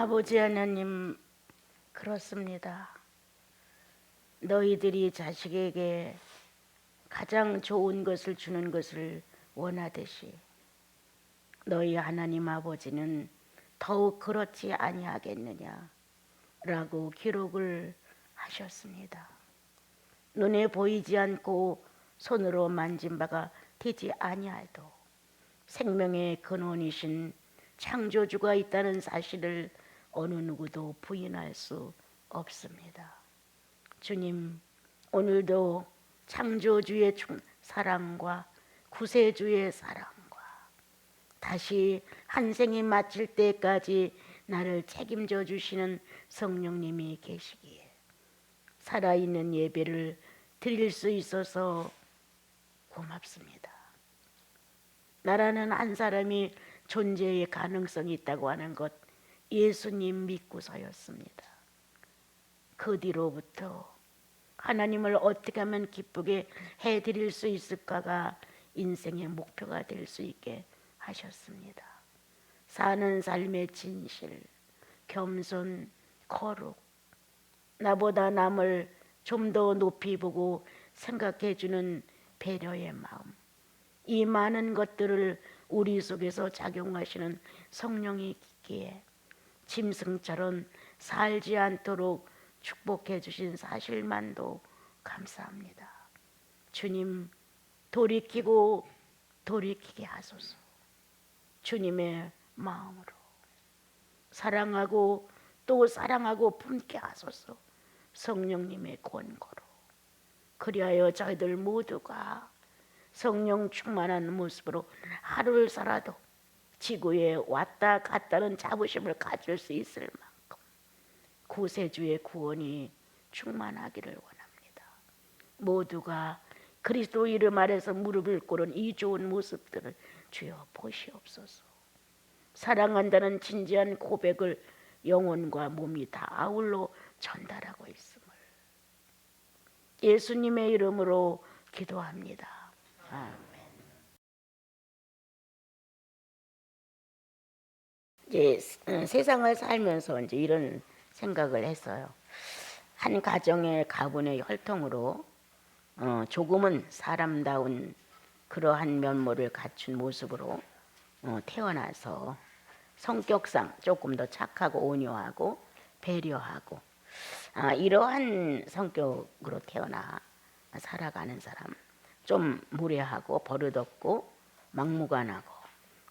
아버지 하나님, 그렇습니다. 너희들이 자식에게 가장 좋은 것을 주는 것을 원하듯이 너희 하나님 아버지는 더욱 그렇지 아니하겠느냐 라고 기록을 하셨습니다. 눈에 보이지 않고 손으로 만진 바가 되지 아니하여도 생명의 근원이신 창조주가 있다는 사실을 어느 누구도 부인할 수 없습니다. 주님, 오늘도 창조주의 사랑과 구세주의 사랑과 다시 한 생이 마칠 때까지 나를 책임져 주시는 성령님이 계시기에 살아있는 예배를 드릴 수 있어서 고맙습니다. 나라는 한 사람이 존재의 가능성이 있다고 하는 것, 예수님 믿고서였습니다. 그 뒤로부터 하나님을 어떻게 하면 기쁘게 해드릴 수 있을까가 인생의 목표가 될 수 있게 하셨습니다. 사는 삶의 진실, 겸손, 거룩, 나보다 남을 좀 더 높이 보고 생각해 주는 배려의 마음, 이 많은 것들을 우리 속에서 작용하시는 성령이 있기에 짐승처럼 살지 않도록 축복해 주신 사실만도 감사합니다. 주님, 돌이키게 하소서. 주님의 마음으로 사랑하고 또 사랑하고 품게 하소서. 성령님의 권고로. 그리하여 저희들 모두가 성령 충만한 모습으로 하루를 살아도 지구에 왔다 갔다는 자부심을 가질 수 있을 만큼 구세주의 구원이 충만하기를 원합니다. 모두가 그리스도 이름 아래서 무릎을 꿇은 이 좋은 모습들을 주여 보시옵소서. 사랑한다는 진지한 고백을 영혼과 몸이 다 아울러 전달하고 있음을 예수님의 이름으로 기도합니다. 아멘. 이제 세상을 살면서 이제 이런 생각을 했어요. 한 가정의 가문의 혈통으로 조금은 사람다운 그러한 면모를 갖춘 모습으로 태어나서 성격상 조금 더 착하고 온유하고 배려하고 이러한 성격으로 태어나 살아가는 사람, 좀 무례하고 버릇없고 막무가내하고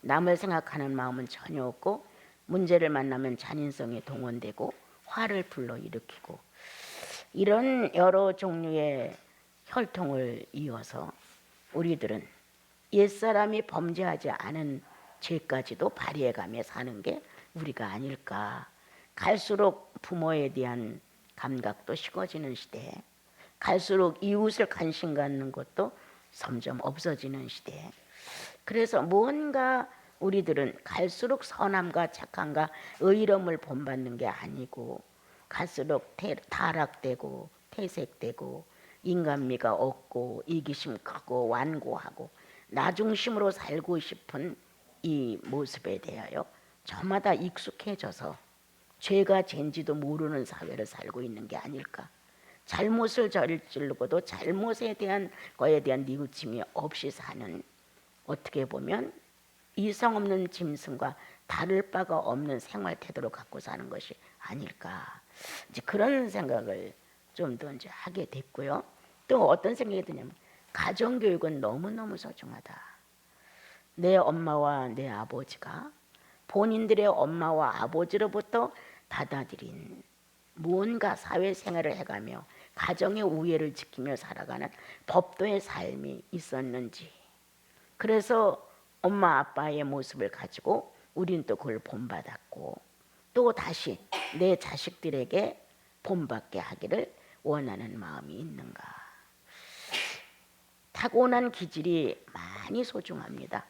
남을 생각하는 마음은 전혀 없고 문제를 만나면 잔인성에 동원되고 화를 불러일으키고 이런 여러 종류의 혈통을 이어서 우리들은 옛사람이 범죄하지 않은 죄까지도 발휘해가며 사는 게 우리가 아닐까. 갈수록 부모에 대한 감각도 식어지는 시대에 갈수록 이웃을 관심 갖는 것도 점점 없어지는 시대에 그래서 뭔가 우리들은 갈수록 선함과 착함과 의로움을 본받는 게 아니고 갈수록 타락되고 퇴색되고 인간미가 없고 이기심 크고 완고하고 나 중심으로 살고 싶은 이 모습에 대하여 저마다 익숙해져서 죄가 죄인지도 모르는 사회를 살고 있는 게 아닐까. 잘못을 저지르고도 잘못에 대한 거에 대한 뉘우침이 없이 사는, 어떻게 보면 이성 없는 짐승과 다를 바가 없는 생활 태도를 갖고 사는 것이 아닐까. 이제 그런 생각을 좀 더 이제 하게 됐고요. 또 어떤 생각이 드냐면 가정 교육은 너무너무 소중하다. 내 엄마와 내 아버지가 본인들의 엄마와 아버지로부터 받아들인 무언가 사회생활을 해가며 가정의 우애를 지키며 살아가는 법도의 삶이 있었는지, 그래서 엄마 아빠의 모습을 가지고 우린 또 그걸 본받았고 또 다시 내 자식들에게 본받게 하기를 원하는 마음이 있는가. 타고난 기질이 많이 소중합니다.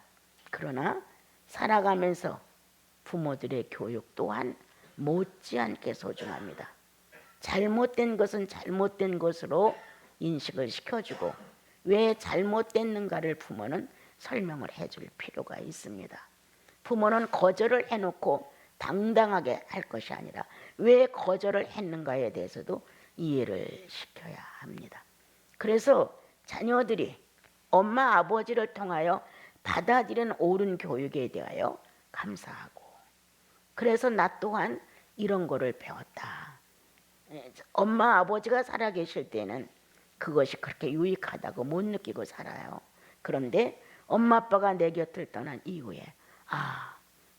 그러나 살아가면서 부모들의 교육 또한 못지않게 소중합니다. 잘못된 것은 잘못된 것으로 인식을 시켜주고 왜 잘못됐는가를 부모는 설명을 해줄 필요가 있습니다. 부모는 거절을 해놓고 당당하게 할 것이 아니라 왜 거절을 했는가에 대해서도 이해를 시켜야 합니다. 그래서 자녀들이 엄마 아버지를 통하여 받아들인 옳은 교육에 대하여 감사하고, 그래서 나 또한 이런 거를 배웠다. 엄마 아버지가 살아계실 때는 그것이 그렇게 유익하다고 못 느끼고 살아요. 그런데 엄마 아빠가 내 곁을 떠난 이후에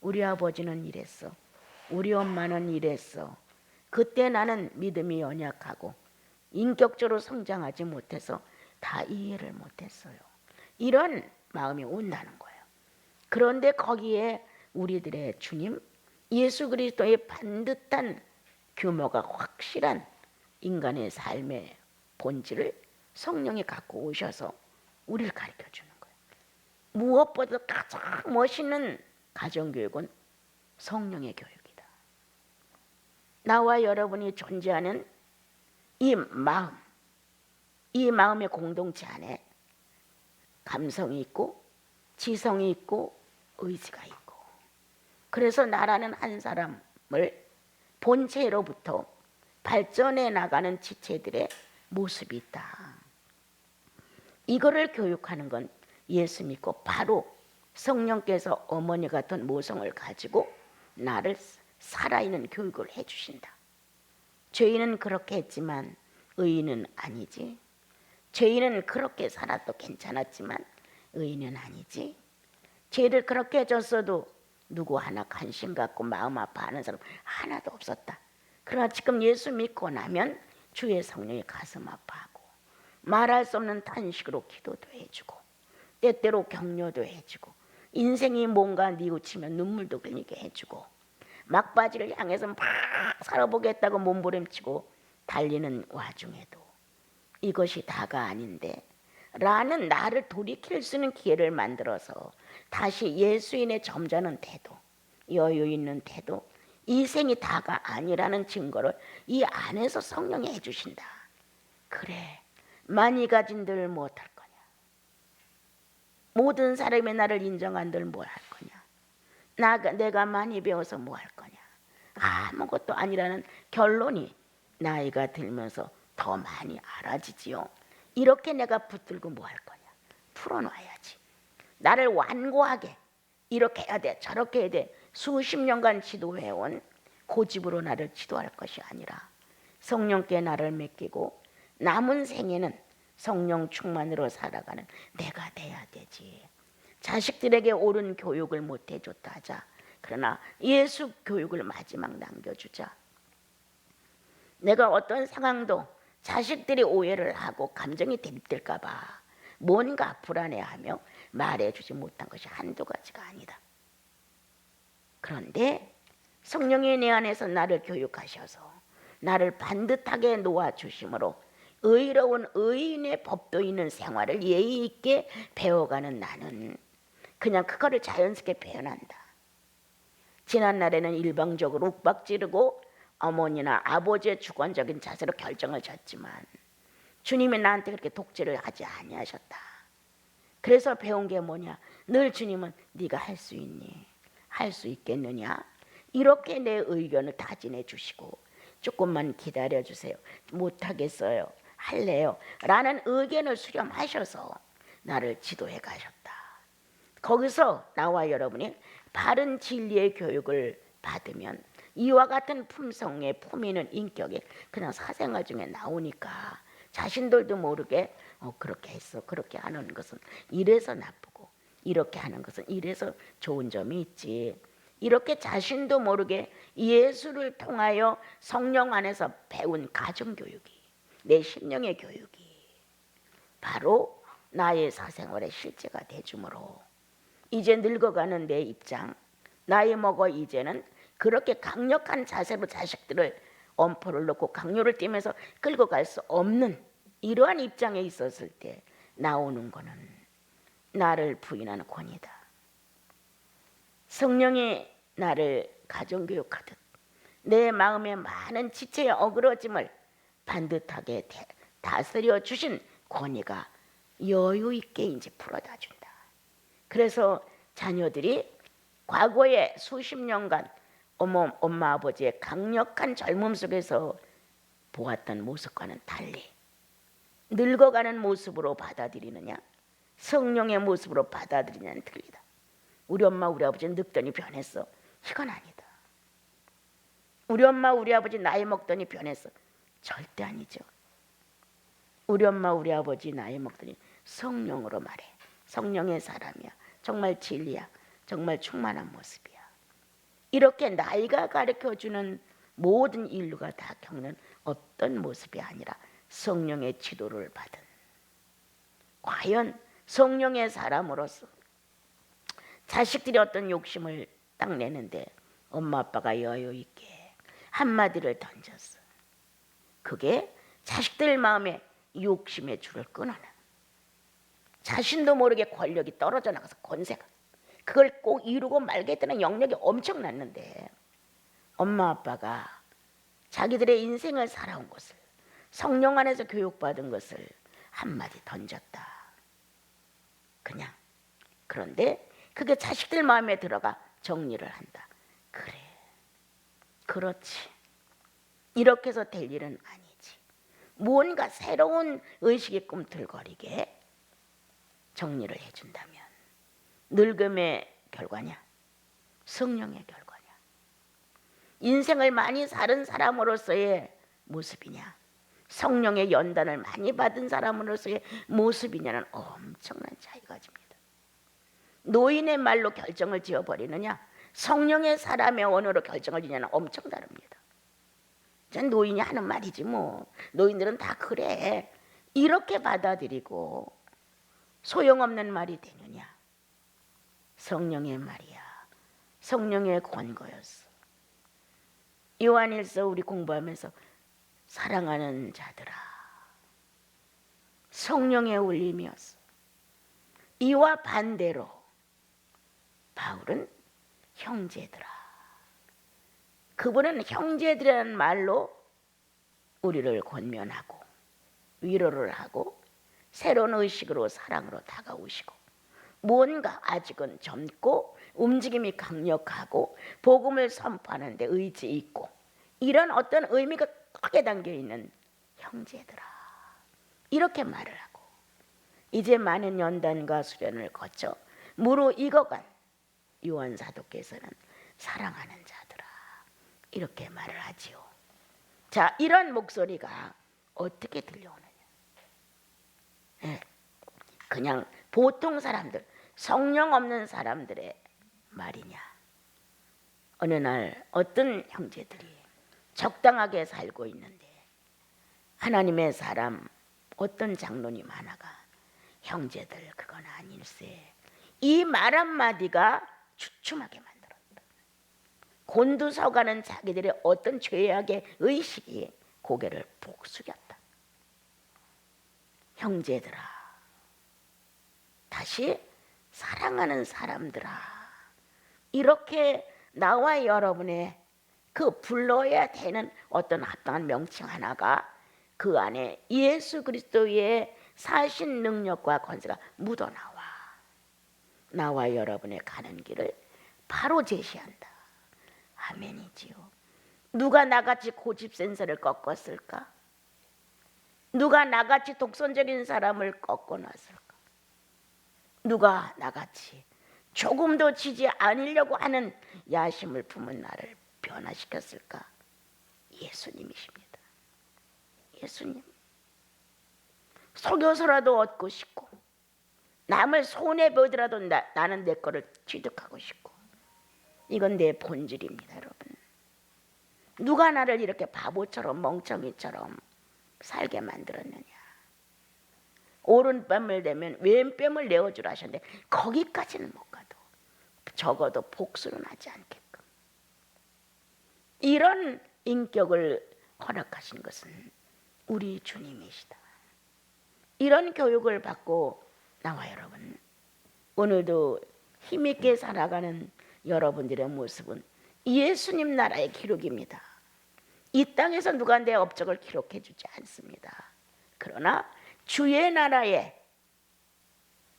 우리 아버지는 이랬어, 우리 엄마는 이랬어, 그때 나는 믿음이 연약하고 인격적으로 성장하지 못해서 다 이해를 못했어요. 이런 마음이 온다는 거예요. 그런데 거기에 우리들의 주님 예수 그리스도의 반듯한 규모가 확실한 인간의 삶의 본질을 성령이 갖고 오셔서 우리를 가르쳐 주는 거예요. 무엇보다 가장 멋있는 가정교육은 성령의 교육이다. 나와 여러분이 존재하는 이 마음의 공동체 안에 감성이 있고 지성이 있고 의지가 있고, 그래서 나라는 한 사람을 본체로부터 발전해 나가는 지체들의 모습이 있다. 이거를 교육하는 건 예수 믿고 바로 성령께서 어머니 같은 모성을 가지고 나를 살아있는 교육을 해주신다. 죄인은 그렇게 했지만 의인은 아니지. 죄인은 그렇게 살아도 괜찮았지만 의인은 아니지. 죄를 그렇게 해줬어도 누구 하나 관심 갖고 마음 아파하는 사람 하나도 없었다. 그러나 지금 예수 믿고 나면 주의 성령이 가슴 아파하고 말할 수 없는 탄식으로 기도도 해주고 때때로 격려도 해주고 인생이 뭔가 뉘우치면 눈물도 흘리게 해주고 막바지를 향해서 막 살아보겠다고 몸부림치고 달리는 와중에도 이것이 다가 아닌데 라는 나를 돌이킬 수 있는 기회를 만들어서 다시 예수인의 점잖은 태도, 여유 있는 태도, 이 생이 다가 아니라는 증거를 이 안에서 성령이 해주신다. 그래, 많이 가진들 못할 거냐? 모든 사람이 나를 인정한들 뭘 할 거냐? 내가 많이 배워서 뭐 할 거냐? 아무것도 아니라는 결론이 나이가 들면서 더 많이 알아지지요. 이렇게 내가 붙들고 뭐 할 거냐? 풀어놔야지. 나를 완고하게 이렇게 해야 돼, 저렇게 해야 돼, 수십 년간 지도해온 고집으로 나를 지도할 것이 아니라 성령께 나를 맡기고 남은 생에는 성령 충만으로 살아가는 내가 돼야 되지. 자식들에게 옳은 교육을 못 해줬다 하자. 그러나 예수 교육을 마지막 남겨주자. 내가 어떤 상황도 자식들이 오해를 하고 감정이 대립될까 봐 뭔가 불안해하며 말해주지 못한 것이 한두 가지가 아니다. 그런데 성령이 내 안에서 나를 교육하셔서 나를 반듯하게 놓아주심으로 의로운 의인의 법도 있는 생활을 예의 있게 배워가는 나는 그냥 그거를 자연스럽게 표현한다. 지난날에는 일방적으로 윽박지르고 어머니나 아버지의 주관적인 자세로 결정을 졌지만 주님이 나한테 그렇게 독재를 하지 아니하셨다. 그래서 배운 게 뭐냐? 늘 주님은 네가 할 수 있니? 할 수 있겠느냐? 이렇게 내 의견을 타진해 주시고 조금만 기다려주세요. 못하겠어요. 할래요. 라는 의견을 수렴하셔서 나를 지도해 가셨다. 거기서 나와 여러분이 바른 진리의 교육을 받으면 이와 같은 품성의 품위 있는 인격이 그냥 사생활 중에 나오니까 자신들도 모르게 그렇게 했어, 그렇게 하는 것은 이래서 나쁘고 이렇게 하는 것은 이래서 좋은 점이 있지. 이렇게 자신도 모르게 예수를 통하여 성령 안에서 배운 가정교육이, 내 심령의 교육이 바로 나의 사생활의 실제가 되주므로 이제 늙어가는 내 입장, 나이 먹어 이제는 그렇게 강력한 자세로 자식들을 엄포를 놓고 강요를 띠면서 끌고 갈 수 없는 이러한 입장에 있었을 때 나오는 것은 나를 부인하는 권위다. 성령이 나를 가정교육하듯 내 마음의 많은 지체의 어그러짐을 반듯하게 다스려 주신 권위가 여유 있게 이제 풀어다 준다. 그래서 자녀들이 과거에 수십 년간 엄마 아버지의 강력한 젊음 속에서 보았던 모습과는 달리 늙어가는 모습으로 받아들이느냐, 성령의 모습으로 받아들이느냐는 틀리다. 우리 엄마 우리 아버지는 늙더니 변했어. 이건 아니다. 우리 엄마 우리 아버지 나이 먹더니 변했어. 절대 아니죠. 우리 엄마 우리 아버지 나이 먹더니 성령으로 말해. 성령의 사람이야. 정말 진리야. 정말 충만한 모습이야. 이렇게 나이가 가르쳐주는 모든 인류가 다 겪는 어떤 모습이 아니라 성령의 지도를 받은, 과연 성령의 사람으로서 자식들이 어떤 욕심을 딱 내는데 엄마 아빠가 여유 있게 한마디를 던졌어. 그게 자식들 마음에 욕심의 줄을 끊어내. 자신도 모르게 권력이 떨어져 나가서 권세가, 그걸 꼭 이루고 말겠다는 영역이 엄청났는데 엄마 아빠가 자기들의 인생을 살아온 것을, 성령 안에서 교육받은 것을 한마디 던졌다. 그냥. 그런데 그게 자식들 마음에 들어가 정리를 한다. 그래, 그렇지. 이렇게 해서 될 일은 아니지. 뭔가 새로운 의식이 꿈틀거리게 정리를 해준다면 늙음의 결과냐, 성령의 결과냐, 인생을 많이 사는 사람으로서의 모습이냐, 성령의 연단을 많이 받은 사람으로서의 모습이냐는 엄청난 차이가 집니다. 노인의 말로 결정을 지어버리느냐, 성령의 사람의 언어로 결정을 지냐는 엄청 다릅니다. 전 노인이 하는 말이지 뭐, 노인들은 다 그래, 이렇게 받아들이고 소용없는 말이 되느냐, 성령의 말이야. 성령의 권고였어. 요한일서 우리 공부하면서 사랑하는 자들아, 성령의 울림이었어. 이와 반대로 바울은 형제들아, 그분은 형제들이라는 말로 우리를 권면하고 위로를 하고 새로운 의식으로 사랑으로 다가오시고, 뭔가 아직은 젊고 움직임이 강력하고 복음을 선포하는 데 의지 있고 이런 어떤 의미가 크게 담겨있는 형제들아, 이렇게 말을 하고, 이제 많은 연단과 수련을 거쳐 무르익어간 요한 사도께서는 사랑하는 자들아, 이렇게 말을 하지요. 자, 이런 목소리가 어떻게 들려오느냐? 그냥 보통 사람들, 성령 없는 사람들의 말이냐? 어느 날 어떤 형제들이 적당하게 살고 있는데 하나님의 사람 어떤 장로님 하나가 형제들 그건 아닐세, 이 말 한마디가 주춤하게 만들었다. 곤두서가는 자기들의 어떤 죄악의 의식이 고개를 푹 숙였다. 형제들아, 다시 사랑하는 사람들아, 이렇게 나와 여러분의 그 불러야 되는 어떤 합당한 명칭 하나가 그 안에 예수 그리스도의 사신 능력과 권세가 묻어나와 나와 여러분의 가는 길을 바로 제시한다. 아멘이지요. 누가 나같이 고집 센서를 꺾었을까? 누가 나같이 독선적인 사람을 꺾어놨을까? 누가 나같이 조금도 지지 않으려고 하는 야심을 품은 나를 변화시켰을까? 예수님이십니다. 예수님. 속여서라도 얻고 싶고 남을 손해보더라도 나는 내 거를 취득하고 싶고, 이건 내 본질입니다. 여러분, 누가 나를 이렇게 바보처럼 멍청이처럼 살게 만들었느냐? 오른뺨을 대면 왼뺨을 내어주라 하셨는데 거기까지는 못 가도 적어도 복수는 하지 않게끔 이런 인격을 허락하신 것은 우리 주님이시다. 이런 교육을 받고 나와 여러분, 오늘도 힘있게 살아가는 여러분들의 모습은 예수님 나라의 기록입니다. 이 땅에서 누가 내 업적을 기록해 주지 않습니다. 그러나 주의 나라에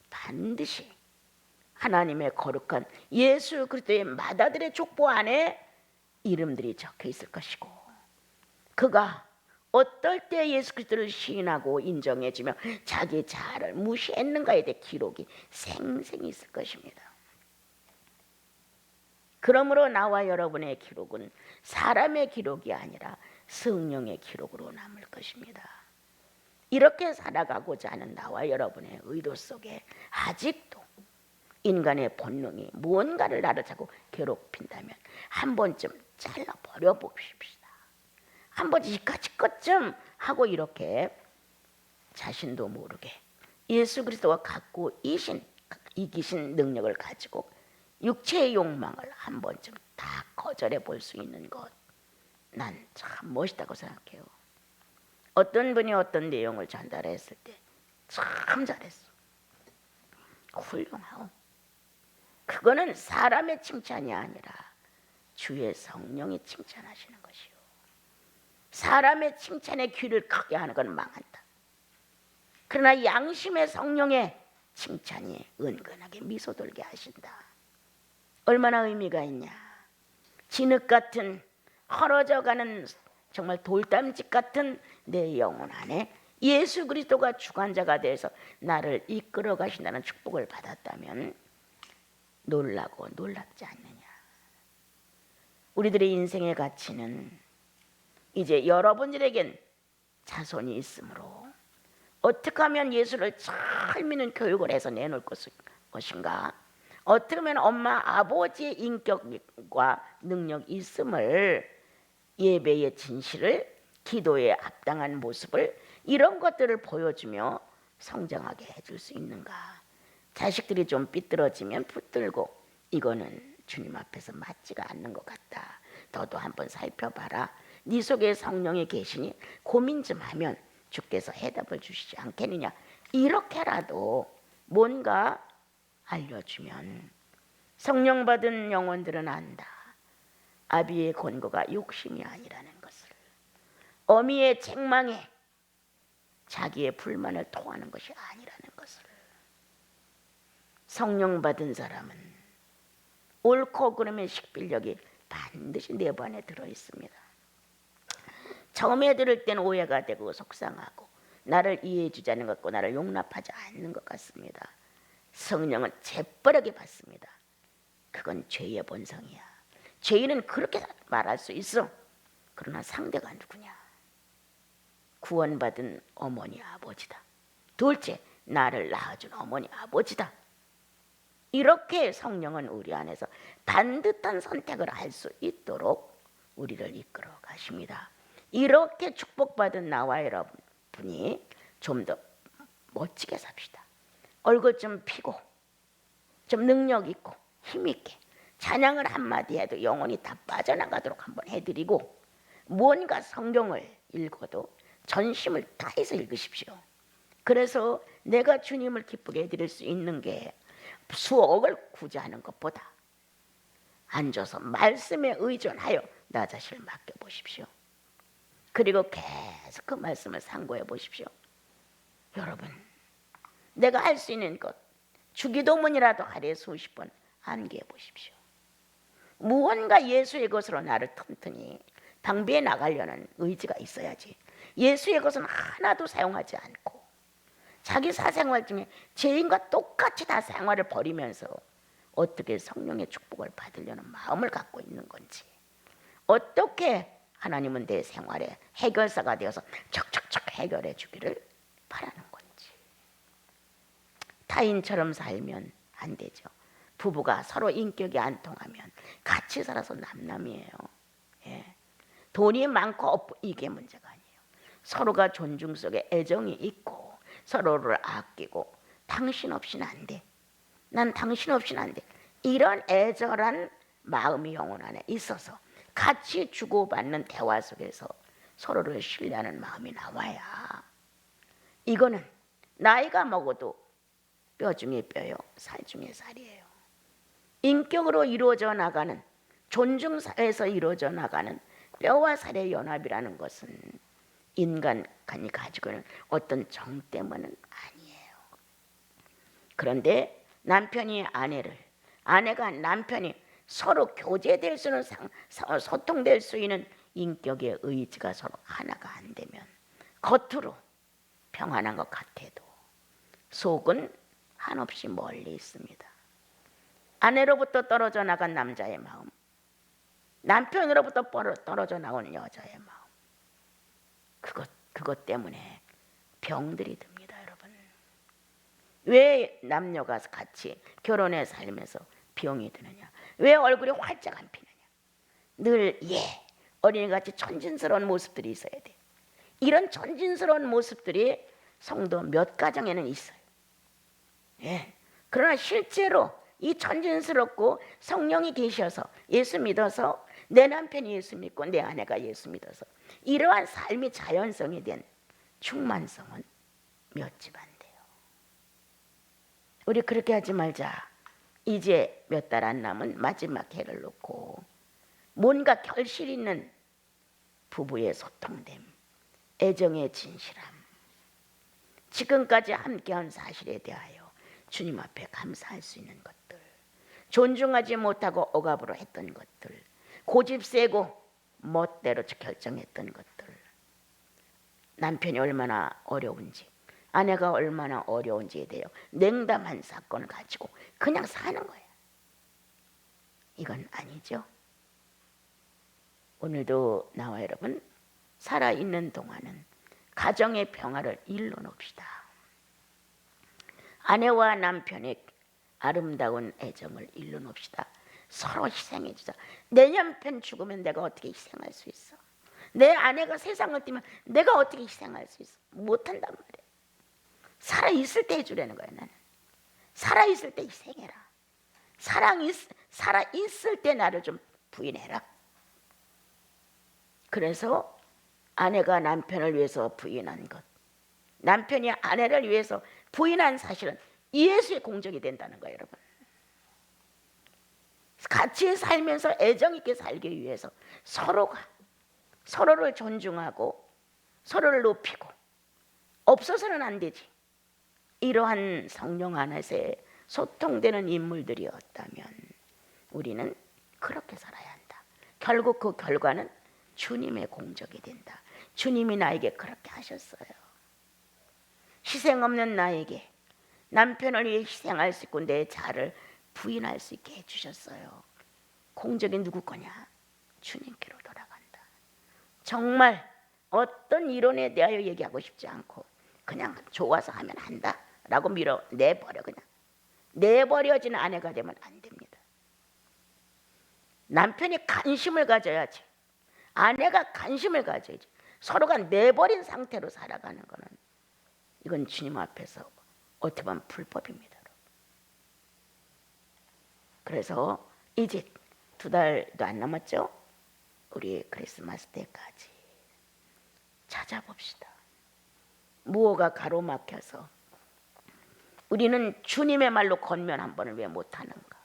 반드시 하나님의 거룩한 예수 그리스도의 맏아들의 족보 안에 이름들이 적혀 있을 것이고, 그가 어떨 때 예수 그리스도를 시인하고 인정해주며 자기 자아를 무시했는가에 대해 기록이 생생히 있을 것입니다. 그러므로 나와 여러분의 기록은 사람의 기록이 아니라 성령의 기록으로 남을 것입니다. 이렇게 살아가고자 하는 나와 여러분의 의도 속에 아직도 인간의 본능이 무언가를 나를 자꾸 괴롭힌다면 한 번쯤 잘라버려 봅시다. 한 번쯤 이까짓 것좀 하고 이렇게 자신도 모르게 예수 그리스도가 갖고 이기신 능력을 가지고 육체의 욕망을 한 번쯤 다 거절해 볼 수 있는 것, 난 참 멋있다고 생각해요. 어떤 분이 어떤 내용을 전달했을 때 참 잘했어, 훌륭하오. 그거는 사람의 칭찬이 아니라 주의 성령이 칭찬하시는 것이요. 사람의 칭찬에 귀를 크게 하는 건 망한다. 그러나 양심의 성령의 칭찬이 은근하게 미소 돌게 하신다. 얼마나 의미가 있냐. 진흙 같은 헐어져가는 정말 돌담집 같은 내 영혼 안에 예수 그리스도가 주관자가 되어서 나를 이끌어 가신다는 축복을 받았다면 놀라고 놀랍지 않느냐. 우리들의 인생의 가치는 이제 여러분들에겐 자손이 있으므로 어떻게 하면 예수를 잘 믿는 교육을 해서 내놓을 것인가, 어떻게 하면 엄마 아버지의 인격과 능력이 있음을, 예배의 진실을, 기도에 합당한 모습을, 이런 것들을 보여주며 성장하게 해줄 수 있는가. 자식들이 좀 삐뚤어지면 붙들고 이거는 주님 앞에서 맞지가 않는 것 같다, 너도 한번 살펴봐라, 네 속에 성령이 계시니 고민 좀 하면 주께서 해답을 주시지 않겠느냐, 이렇게라도 뭔가 알려주면 성령 받은 영혼들은 안다. 아비의 권고가 욕심이 아니라는 것을, 어미의 책망에 자기의 불만을 토하는 것이 아니라는 것을. 성령 받은 사람은 옳고 그름의 식별력이 반드시 내부 안에 들어있습니다. 처음에 들을 땐 오해가 되고 속상하고 나를 이해해 주지 않는 것 같고 나를 용납하지 않는 것 같습니다. 성령은 재빠르게 받습니다. 그건 죄의 본성이야. 죄인은 그렇게 말할 수 있어. 그러나 상대가 누구냐? 구원받은 어머니 아버지다. 둘째, 나를 낳아준 어머니 아버지다. 이렇게 성령은 우리 안에서 반듯한 선택을 할 수 있도록 우리를 이끌어 가십니다. 이렇게 축복받은 나와 여러분이 좀 더 멋지게 삽시다. 얼굴 좀 피고 좀 능력 있고 힘 있게 찬양을 한마디 해도 영혼이 다 빠져나가도록 한번 해드리고, 무언가 성경을 읽어도 전심을 다해서 읽으십시오. 그래서 내가 주님을 기쁘게 해드릴 수 있는 게 수억을 구제하는 것보다 앉아서 말씀에 의존하여 나 자신을 맡겨보십시오. 그리고 계속 그 말씀을 상고해 보십시오. 여러분, 내가 할 수 있는 것, 주기도문이라도 하루에 수십 번 암기해 보십시오. 무언가 예수의 것으로 나를 튼튼히 방비해 나가려는 의지가 있어야지, 예수의 것은 하나도 사용하지 않고 자기 사생활 중에 죄인과 똑같이 다 생활을 벌이면서 어떻게 성령의 축복을 받으려는 마음을 갖고 있는 건지, 어떻게 하나님은 내 생활의 해결사가 되어서 척척척 해결해 주기를 바라는 건지. 타인처럼 살면 안 되죠. 부부가 서로 인격이 안 통하면 같이 살아서 남남이에요. 예. 돈이 많고 없고 이게 문제가 아니에요. 서로가 존중 속에 애정이 있고 서로를 아끼고 당신 없이는 안 돼, 난 당신 없이는 안 돼, 이런 애절한 마음이 영혼 안에 있어서 같이 주고받는 대화 속에서 서로를 신뢰하는 마음이 나와야, 이거는 나이가 먹어도 뼈 중에 뼈요 살 중에 살이에요. 인격으로 이루어져 나가는, 존중사회에서 이루어져 나가는 뼈와 살의 연합이라는 것은 인간이 가지고 있는 어떤 정 때문은 아니에요. 그런데 남편이 아내를, 아내가 남편이 서로 교제될 수 있는 소통될 수 있는 인격의 의지가 서로 하나가 안 되면 겉으로 평안한 것 같아도 속은 한없이 멀리 있습니다. 아내로부터 떨어져 나간 남자의 마음, 남편으로부터 떨어져 나온 여자의 마음, 그것 때문에 병들이 듭니다, 여러분. 왜 남녀가 같이 결혼해 살면서 병이 드느냐? 왜 얼굴이 활짝 안 피느냐? 늘 어린이같이 천진스러운 모습들이 있어야 돼. 이런 천진스러운 모습들이 성도 몇 가정에는 있어요. 그러나 실제로 이 천진스럽고 성령이 계셔서 예수 믿어서 내 남편이 예수 믿고 내 아내가 예수 믿어서 이러한 삶이 자연성이 된 충만성은 몇 집 안 돼요. 우리 그렇게 하지 말자. 이제 몇 달 안 남은 마지막 해를 놓고 뭔가 결실 있는 부부의 소통됨, 애정의 진실함, 지금까지 함께한 사실에 대하여 주님 앞에 감사할 수 있는 것들, 존중하지 못하고 억압으로 했던 것들, 고집 세고 멋대로 결정했던 것들, 남편이 얼마나 어려운지, 아내가 얼마나 어려운지에 대해 냉담한 사건을 가지고 그냥 사는 거예요. 이건 아니죠. 오늘도 나와 여러분 살아있는 동안은 가정의 평화를 일러놓읍시다. 아내와 남편의 아름다운 애정을 일러놓읍시다. 서로 희생해 주자. 내 남편 죽으면 내가 어떻게 희생할 수 있어? 내 아내가 세상을 뛰면 내가 어떻게 희생할 수 있어? 못한단 말이야. 살아있을 때 해주라는 거야. 나는 살아있을 때 희생해라. 살아있을 때 나를 좀 부인해라. 그래서 아내가 남편을 위해서 부인한 것, 남편이 아내를 위해서 부인한 사실은 예수의 공적이 된다는 거예요, 여러분. 같이 살면서 애정 있게 살기 위해서 서로를 존중하고 서로를 높이고 없어서는 안 되지. 이러한 성령 안에서 소통되는 인물들이었다면 우리는 그렇게 살아야 한다. 결국 그 결과는 주님의 공적이 된다. 주님이 나에게 그렇게 하셨어요. 희생 없는 나에게 남편을 위해 희생할 수 있고 내 자를 부인할 수 있게 해주셨어요. 공적이 누구 거냐? 주님께로 돌아간다. 정말 어떤 이론에 대하여 얘기하고 싶지 않고 그냥 좋아서 하면 한다 라고 내버려. 그냥 내버려진 아내가 되면 안 됩니다. 남편이 관심을 가져야지, 아내가 관심을 가져야지. 서로가 내버린 상태로 살아가는 거는 이건 주님 앞에서 어떻게 보면 불법입니다. 그래서 이제 2달도 안 남았죠? 우리 크리스마스 때까지 찾아봅시다. 무엇가 가로막혀서 우리는 주님의 말로 권면 한 번을 왜 못하는가?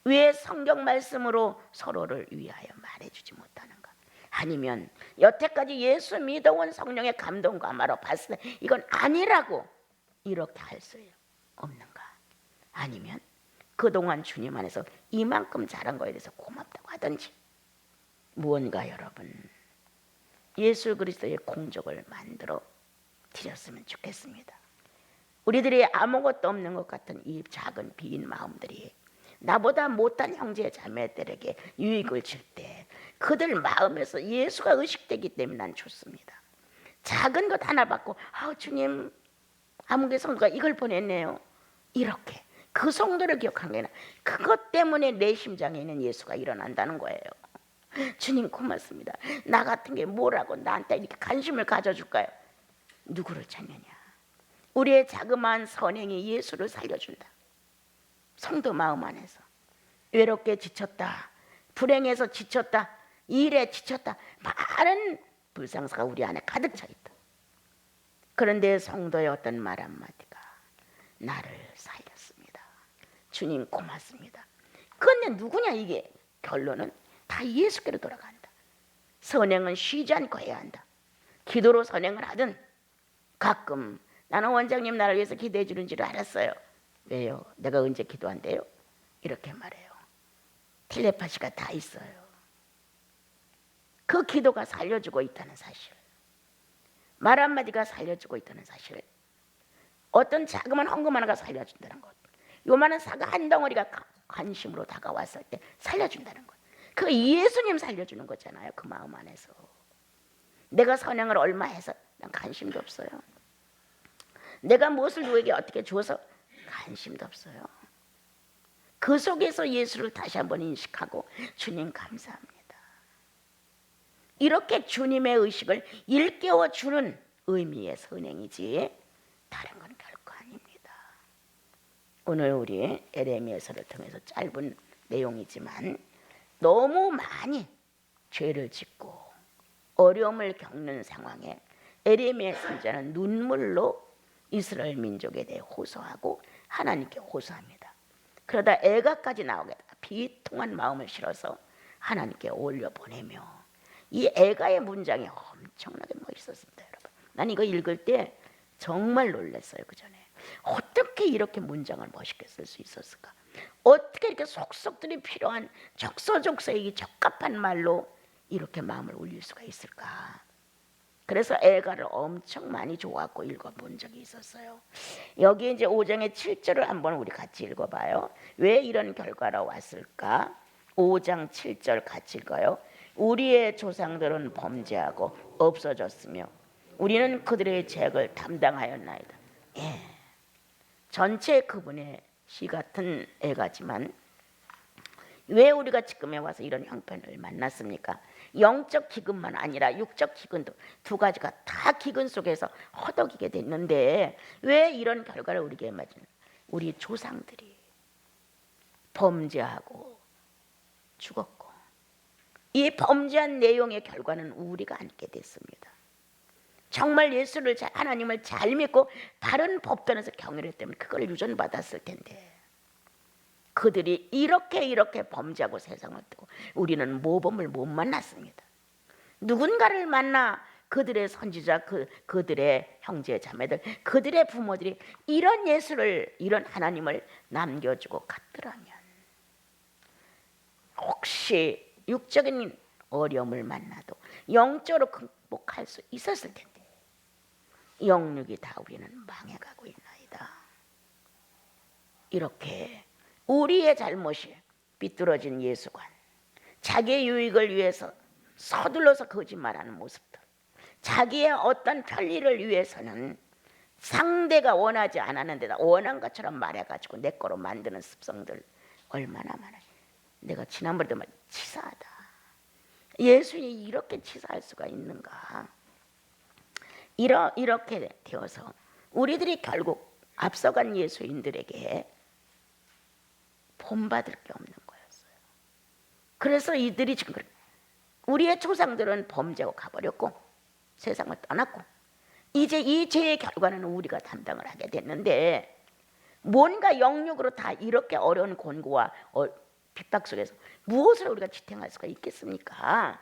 왜 성경 말씀으로 서로를 위하여 말해주지 못하는가? 아니면 여태까지 예수 믿어온 성령의 감동과 말로 봤을 때 이건 아니라고 이렇게 할 수 없는가? 아니면 그동안 주님 안에서 이만큼 잘한 거에 대해서 고맙다고 하든지 무언가 여러분 예수 그리스도의 공적을 만들어 드렸으면 좋겠습니다. 우리들이 아무것도 없는 것 같은 이 작은 빈 마음들이 나보다 못한 형제 자매들에게 유익을 줄 때 그들 마음에서 예수가 의식되기 때문에 난 좋습니다. 작은 것 하나 받고 주님 아무개 성도가 이걸 보냈네요. 이렇게 그 성도를 기억한 게 아니라 그것 때문에 내 심장에 있는 예수가 일어난다는 거예요. 주님 고맙습니다. 나 같은 게 뭐라고 나한테 이렇게 관심을 가져줄까요? 누구를 찾느냐? 우리의 자그마한 선행이 예수를 살려준다. 성도 마음 안에서 외롭게 지쳤다, 불행해서 지쳤다, 일에 지쳤다, 많은 불상사가 우리 안에 가득 차 있다. 그런데 성도의 어떤 말 한마디가 나를 살렸습니다. 주님 고맙습니다. 그런데 누구냐? 이게 결론은 다 예수께로 돌아간다. 선행은 쉬지 않고 해야 한다. 기도로 선행을 하든 가끔 나는 원장님 나를 위해서 기도해 주는 줄 알았어요. 왜요? 내가 언제 기도한대요? 이렇게 말해요. 텔레파시가 다 있어요. 그 기도가 살려주고 있다는 사실, 말 한마디가 살려주고 있다는 사실, 어떤 자그마한 헌금 하나가 살려준다는 것, 요만한 사과 한 덩어리가 관심으로 다가왔을 때 살려준다는 것, 그 예수님 살려주는 거잖아요. 그 마음 안에서 내가 선행을 얼마 해서 난 관심도 없어요. 내가 무엇을 누구에게 어떻게 줘서 관심도 없어요. 그 속에서 예수를 다시 한번 인식하고 주님 감사합니다. 이렇게 주님의 의식을 일깨워 주는 의미의 선행이지 다른 건 결코 아닙니다. 오늘 우리 에레미야서를 통해서 짧은 내용이지만 너무 많이 죄를 짓고 어려움을 겪는 상황에 에레미야 선지자는 눈물로 이스라엘 민족에 대해 호소하고 하나님께 호소합니다. 그러다 애가까지 나오게다가 비통한 마음을 실어서 하나님께 올려보내며, 이 애가의 문장이 엄청나게 멋있었습니다. 여러분, 난 이거 읽을 때 정말 놀랐어요. 그 전에 어떻게 이렇게 문장을 멋있게 쓸 수 있었을까? 어떻게 이렇게 속속들이 필요한 적서적소에게 적합한 말로 이렇게 마음을 울릴 수가 있을까? 그래서 애가를 엄청 많이 좋아하고 읽어본 적이 있었어요. 여기 이제 5장의 7절을 한번 우리 같이 읽어봐요. 왜 이런 결과로 왔을까? 5장 7절 같이 읽어요. 우리의 조상들은 범죄하고 없어졌으며 우리는 그들의 죄악을 담당하였나이다. 예, 전체 그분의 시 같은 애가지만 왜 우리가 지금에 와서 이런 형편을 만났습니까? 영적 기근만 아니라 육적 기근도, 두 가지가 다 기근 속에서 허덕이게 됐는데 왜 이런 결과를 우리에게 맞은? 우리 조상들이 범죄하고 죽었고, 이 범죄한 내용의 결과는 우리가 안게 됐습니다. 정말 예수를, 하나님을 잘 믿고 바른 법전에서 경외했다면 그걸 유전받았을 텐데 그들이 이렇게 범죄하고 세상을 뜨고 우리는 모범을 못 만났습니다. 누군가를 만나 그들의 선지자, 그들의 형제 자매들, 그들의 부모들이 이런 예수를, 이런 하나님을 남겨주고 갔더라면 혹시 육적인 어려움을 만나도 영적으로 극복할 수 있었을 텐데 영육이 다 우리는 망해가고 있나이다. 이렇게 우리의 잘못이 삐뚤어진 예수관, 자기의 유익을 위해서 서둘러서 거짓말하는 모습들, 자기의 어떤 편리를 위해서는 상대가 원하지 않았는데다 원한 것처럼 말해가지고 내 거로 만드는 습성들 얼마나 많아요. 내가 지난번에도 말 치사하다. 예수님이 이렇게 치사할 수가 있는가. 이렇게 되어서 우리들이 결국 앞서간 예수인들에게 본받을 게 없는 거였어요. 그래서 이들이 지금 우리의 조상들은 범죄하고 가버렸고 세상을 떠났고 이제 이 죄의 결과는 우리가 담당을 하게 됐는데 뭔가 영육으로 다 이렇게 어려운 곤고와 핍박 속에서 무엇을 우리가 지탱할 수가 있겠습니까?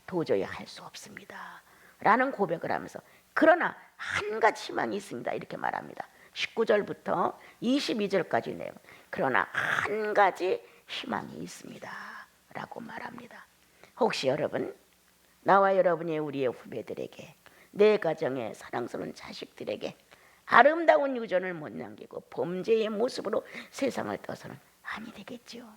도저히 할 수 없습니다 라는 고백을 하면서 그러나 한 가지 희망이 있습니다 이렇게 말합니다. 19절부터 22절까지 내용. 그러나 한 가지 희망이 있습니다 라고 말합니다. 혹시 여러분, 나와 여러분이 우리의 후배들에게, 내 가정의 사랑스러운 자식들에게 아름다운 유전을 못 남기고 범죄의 모습으로 세상을 떠서는 아니 되겠죠.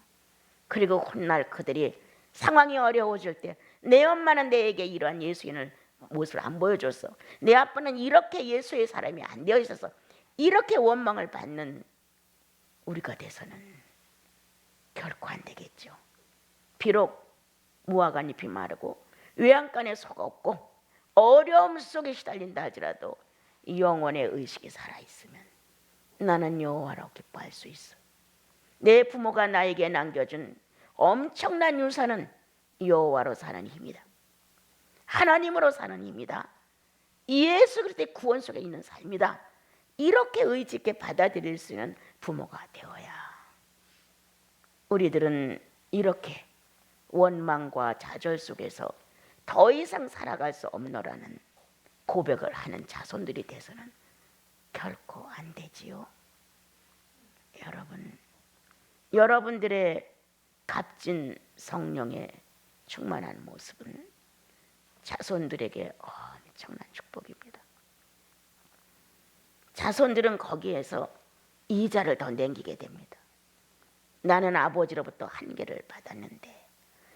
그리고 훗날 그들이 상황이 어려워질 때 내 엄마는 내게 이러한 예수인을 모습을 안 보여줬어, 내 아빠는 이렇게 예수의 사람이 안 되어 있어서 이렇게 원망을 받는 우리가 돼서는 결코 안 되겠죠. 비록 무화과 잎이 마르고 외양간에 소가 없고 어려움 속에 시달린다 하더라도 영혼의 의식이 살아있으면 나는 여호와로 기뻐할 수 있어. 내 부모가 나에게 남겨준 엄청난 유산은 여호와로 사는 힘이다. 하나님으로 사는 힘이다. 예수 그리스도의 구원 속에 있는 삶이다. 이렇게 의지 있게 받아들일 수 있는 부모가 되어야 우리들은 이렇게 원망과 좌절 속에서 더 이상 살아갈 수 없노라는 고백을 하는 자손들이 돼서는 결코 안 되지요. 여러분, 여러분들의 값진 성령의 충만한 모습은 자손들에게 엄청난 축복입니다. 자손들은 거기에서 이자를 더 남기게 됩니다. 나는 아버지로부터 한계를 받았는데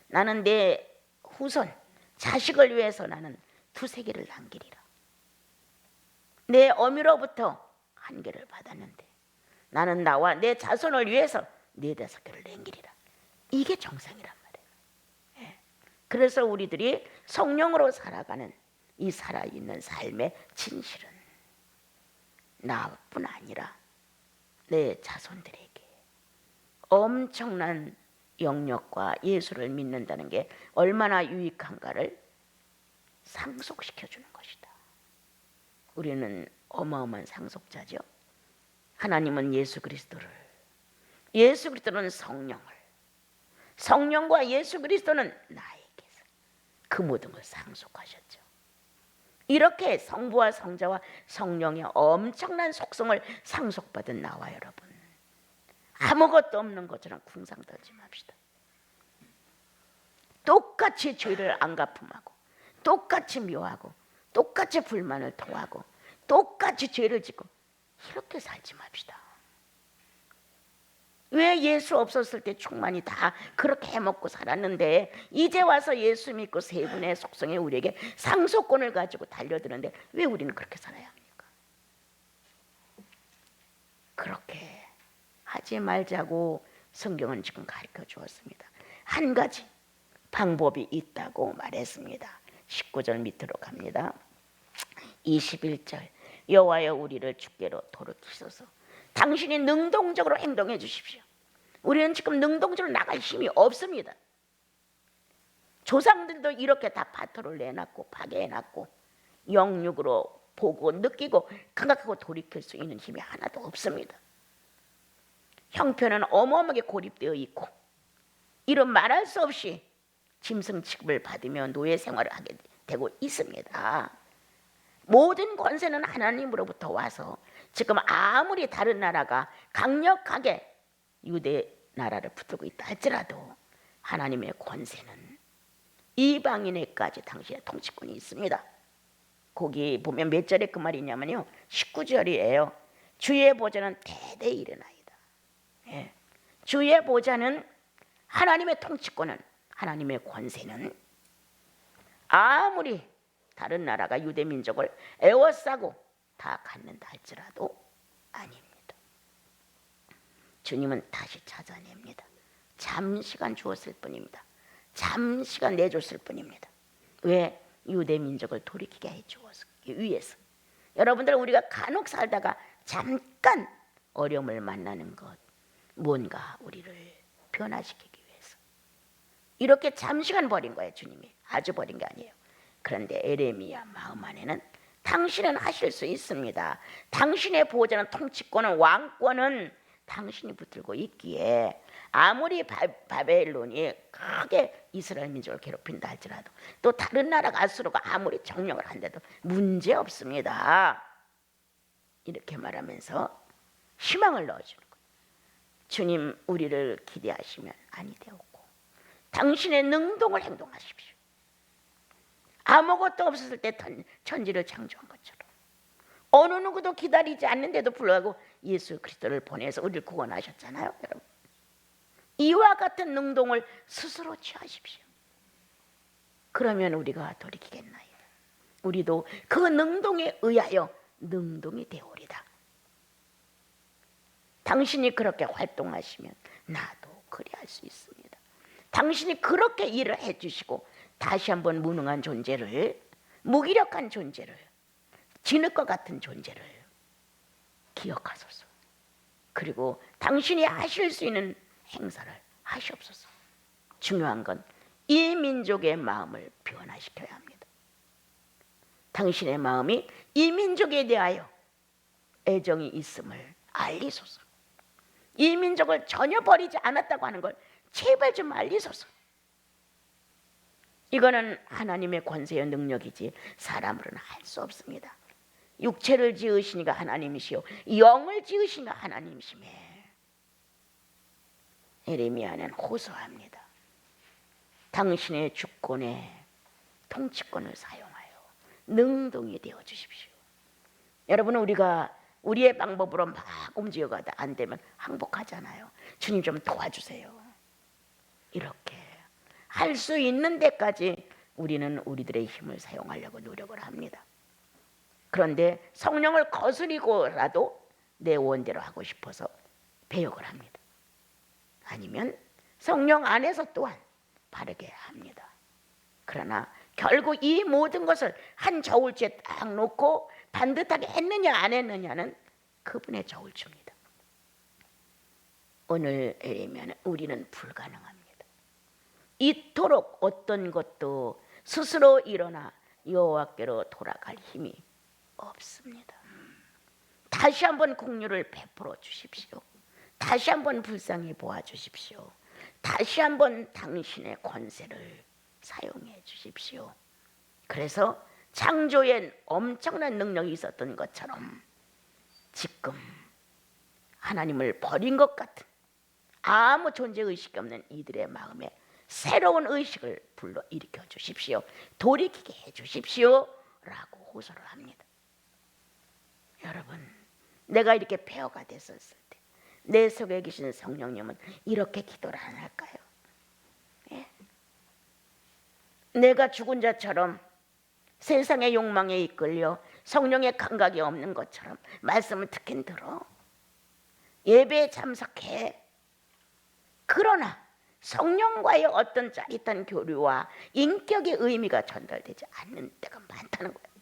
나는 내 후손 자식을 위해서 나는 두세 개를 남기리라. 내 어미로부터 한계를 받았는데 나는 나와 내 자손을 위해서 네다섯 개를 남기리라. 이게 정상이란 말이에요. 그래서 우리들이 성령으로 살아가는 이 살아있는 삶의 진실은 나뿐 아니라 내 자손들에게 엄청난 영역과 예수를 믿는다는 게 얼마나 유익한가를 상속시켜주는 것이다. 우리는 어마어마한 상속자죠. 하나님은 예수 그리스도를, 예수 그리스도는 성령을, 성령과 예수 그리스도는 나에게서 그 모든 걸 상속하셨죠. 이렇게 성부와 성자와 성령의 엄청난 속성을 상속받은 나와 여러분, 아무것도 없는 것처럼 궁상 떨지 맙시다. 똑같이 죄를 안 갚음하고 똑같이 묘하고 똑같이 불만을 토하고 똑같이 죄를 짓고 이렇게 살지 맙시다. 왜 예수 없었을 때 충만히 다 그렇게 해먹고 살았는데 이제 와서 예수 믿고 세 분의 속성에 우리에게 상속권을 가지고 달려드는데 왜 우리는 그렇게 살아야 합니까? 그렇게 하지 말자고 성경은 지금 가르쳐 주었습니다. 한 가지 방법이 있다고 말했습니다. 19절 밑으로 갑니다. 21절 여호와여 우리를 주께로 돌이키소서. 당신이 능동적으로 행동해 주십시오. 우리는 지금 능동적으로 나갈 힘이 없습니다. 조상들도 이렇게 다 파토를 내놨고 파괴해놨고 영육으로 보고 느끼고 감각하고 돌이킬 수 있는 힘이 하나도 없습니다. 형편은 어마어마하게 고립되어 있고 이런 말할 수 없이 짐승 취급을 받으며 노예 생활을 하게 되고 있습니다. 모든 권세는 하나님으로부터 와서 지금 아무리 다른 나라가 강력하게 유대 나라를 붙들고 있다 할지라도 하나님의 권세는 이방인에까지 당신의 통치권이 있습니다. 거기 보면 몇 절에 그 말이 있냐면요 19절이에요. 주의 보좌는 대대히 일어나이다. 주의 보좌는 하나님의 통치권은 하나님의 권세는 아무리 다른 나라가 유대 민족을 애워싸고 다 갖는다 할지라도 아닙니다. 주님은 다시 찾아냅니다. 잠시간 주었을 뿐입니다. 잠시간 내줬을 뿐입니다. 왜? 유대 민족을 돌이키게 해주었기 위해서. 여러분들 우리가 간혹 살다가 잠깐 어려움을 만나는 것 뭔가 우리를 변화시키기 위해서 이렇게 잠시간 버린 거예요. 주님이 아주 버린 게 아니에요. 그런데 에레미야 마음 안에는 당신은 하실 수 있습니다. 당신의 보호자는 통치권은 왕권은 당신이 붙들고 있기에 아무리 바벨론이 크게 이스라엘 민족을 괴롭힌다 할지라도 또 다른 나라가 아수르가 아무리 정령을 한데도 문제 없습니다. 이렇게 말하면서 희망을 넣어주는 거예요. 주님 우리를 기대하시면 아니 되었고 당신의 능동을 행동하십시오. 아무것도 없었을 때 천지를 창조한 것처럼 어느 누구도 기다리지 않는데도 불구하고 예수 그리스도를 보내서 우리를 구원하셨잖아요. 여러분 이와 같은 능동을 스스로 취하십시오. 그러면 우리가 돌이키겠나요? 우리도 그 능동에 의하여 능동이 되오리다. 당신이 그렇게 활동하시면 나도 그리할 수 있습니다. 당신이 그렇게 일을 해주시고 다시 한번 무능한 존재를 무기력한 존재를 진흙과 같은 존재를 기억하소서. 그리고 당신이 하실 수 있는 행사를 하시옵소서. 중요한 건 이 민족의 마음을 변화시켜야 합니다. 당신의 마음이 이 민족에 대하여 애정이 있음을 알리소서. 이 민족을 전혀 버리지 않았다고 하는 걸 제발 좀 알리소서. 이거는 하나님의 권세의 능력이지 사람으로는 할 수 없습니다. 육체를 지으시니까 하나님이시요 영을 지으시니까 하나님이시매 예레미야는 호소합니다. 당신의 주권에 통치권을 사용하여 능동이 되어 주십시오. 여러분, 우리가 우리의 방법으로 막 움직여가다 안 되면 항복하잖아요. 주님 좀 도와주세요. 이렇게 할 수 있는 데까지 우리는 우리들의 힘을 사용하려고 노력을 합니다. 그런데 성령을 거스리고라도 내 원대로 하고 싶어서 배역을 합니다. 아니면 성령 안에서 또한 바르게 합니다. 그러나 결국 이 모든 것을 한 저울추에 딱 놓고 반듯하게 했느냐 안 했느냐는 그분의 저울추입니다. 오늘 예레미야는 우리는 불가능합니다. 이토록 어떤 것도 스스로 일어나 여호와께로 돌아갈 힘이 없습니다. 다시 한번 긍휼을 베풀어 주십시오. 다시 한번 불쌍히 보아 주십시오. 다시 한번 당신의 권세를 사용해 주십시오. 그래서 창조엔 엄청난 능력이 있었던 것처럼 지금 하나님을 버린 것 같은 아무 존재의식이 없는 이들의 마음에 새로운 의식을 불러일으켜 주십시오. 돌이키게 해 주십시오 라고 호소를 합니다. 여러분, 내가 이렇게 폐허가 됐었을 때 내 속에 계신 성령님은 이렇게 기도를 안 할까요? 예? 내가 죽은 자처럼 세상의 욕망에 이끌려 성령의 감각이 없는 것처럼 말씀을 듣긴 들어, 예배에 참석해. 그러나 성령과의 어떤 짜릿한 교류와 인격의 의미가 전달되지 않는 때가 많다는 거예요.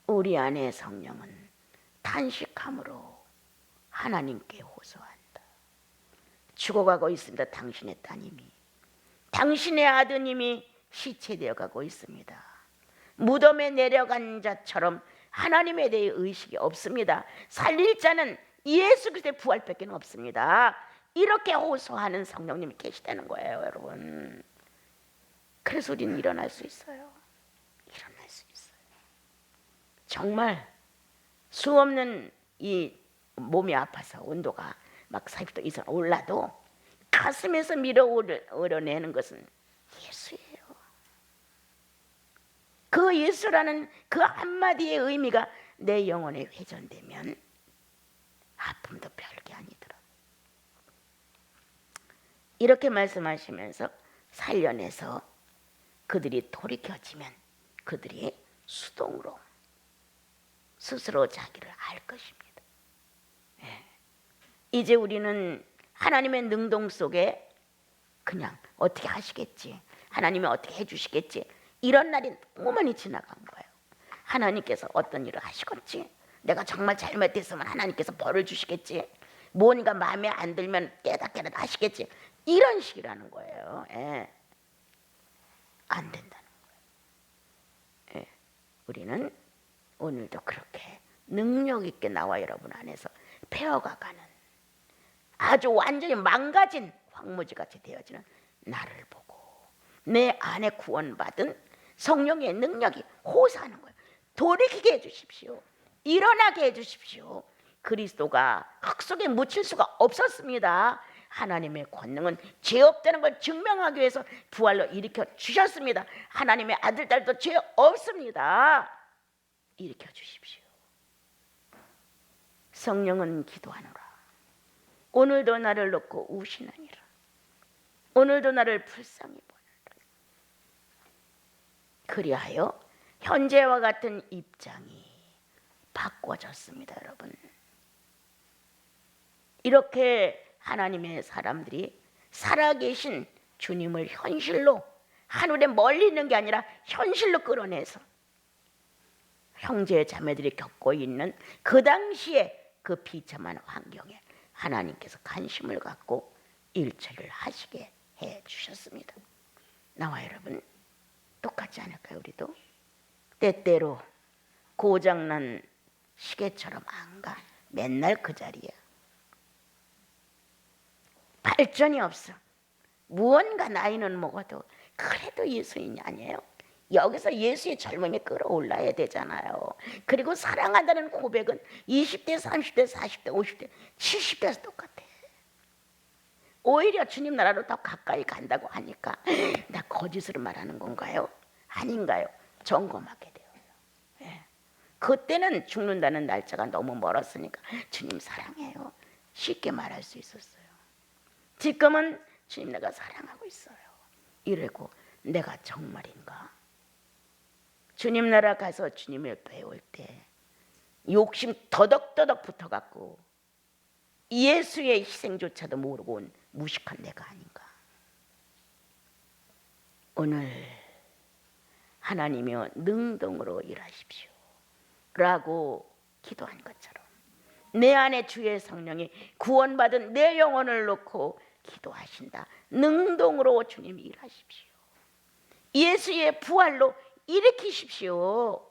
우리 안에 성령은 탄식함으로 하나님께 호소한다. 죽어가고 있습니다. 당신의 따님이, 당신의 아드님이 시체되어 가고 있습니다. 무덤에 내려간 자처럼 하나님에 대해 의식이 없습니다. 살릴 자는 예수 그리스도의 부활밖에 없습니다. 이렇게 호소하는 성령님이 계시다는 거예요, 여러분. 그래서 우리는 일어날 수 있어요. 일어날 수 있어요. 정말 수없는 이 몸이 아파서 온도가 막 40도 이상 올라도 가슴에서 밀어 오려내는 것은 예수예요. 그 예수라는 그 한마디의 의미가 내 영혼에 회전되면 아픔도 별게 아니더라. 이렇게 말씀하시면서 살려내서 그들이 돌이켜지면 그들이 수동으로 스스로 자기를 알 것입니다. 이제 우리는 하나님의 능동 속에 그냥 어떻게 하시겠지, 하나님이 어떻게 해주시겠지, 이런 날이 너무 많이 지나간 거예요. 하나님께서 어떤 일을 하시겠지, 내가 정말 잘못했으면 하나님께서 벌을 주시겠지, 뭔가 마음에 안 들면 깨닫게라도 하시겠지, 이런 식이라는 거예요. 예. 안 된다는 거예요. 예. 우리는 오늘도 그렇게 능력 있게 나와 여러분 안에서 폐허가가는 아주 완전히 망가진 황무지같이 되어지는 나를 보고 내 안에 구원받은 성령의 능력이 호소하는 거예요. 돌이키게 해주십시오. 일어나게 해주십시오. 그리스도가 흙 속에 묻힐 수가 없었습니다. 하나님의 권능은 죄 없다는 걸 증명하기 위해서 부활로 일으켜 주셨습니다. 하나님의 아들, 딸도 죄 없습니다. 일으켜 주십시오. 성령은 기도하노라. 오늘도 나를 놓고 우시나니라. 오늘도 나를 불쌍히 보느라. 그리하여 현재와 같은 입장이 바꿔졌습니다, 여러분. 이렇게 하나님의 사람들이 살아계신 주님을 현실로, 하늘에 멀리 있는 게 아니라 현실로 끌어내서 형제 자매들이 겪고 있는 그 당시에 그 비참한 환경에 하나님께서 관심을 갖고 일처리를 하시게 해주셨습니다. 나와 여러분 똑같지 않을까요? 우리도 때때로 고장난 시계처럼 안 가. 맨날 그 자리야. 발전이 없어. 무언가 나이는 먹어도 그래도 예수인이 아니에요. 여기서 예수의 젊음이 끌어올라야 되잖아요. 그리고 사랑한다는 고백은 20대, 30대, 40대, 50대, 70대에서 똑같아. 오히려 주님 나라로 더 가까이 간다고 하니까 나 거짓으로 말하는 건가요? 아닌가요? 점검하게 돼요. 예. 그때는 죽는다는 날짜가 너무 멀었으니까 주님 사랑해요 쉽게 말할 수 있었어요. 지금은 주님 내가 사랑하고 있어요 이러고 내가 정말인가? 주님 나라 가서 주님을 배울 때 욕심 더덕더덕 붙어갖고 예수의 희생조차도 모르고 온 무식한 내가 아닌가? 오늘 하나님이여 능동으로 일하십시오 라고 기도한 것처럼 내 안에 주의 성령이 구원받은 내 영혼을 놓고 기도하신다. 능동으로 주님 일하십시오. 예수의 부활로 일으키십시오.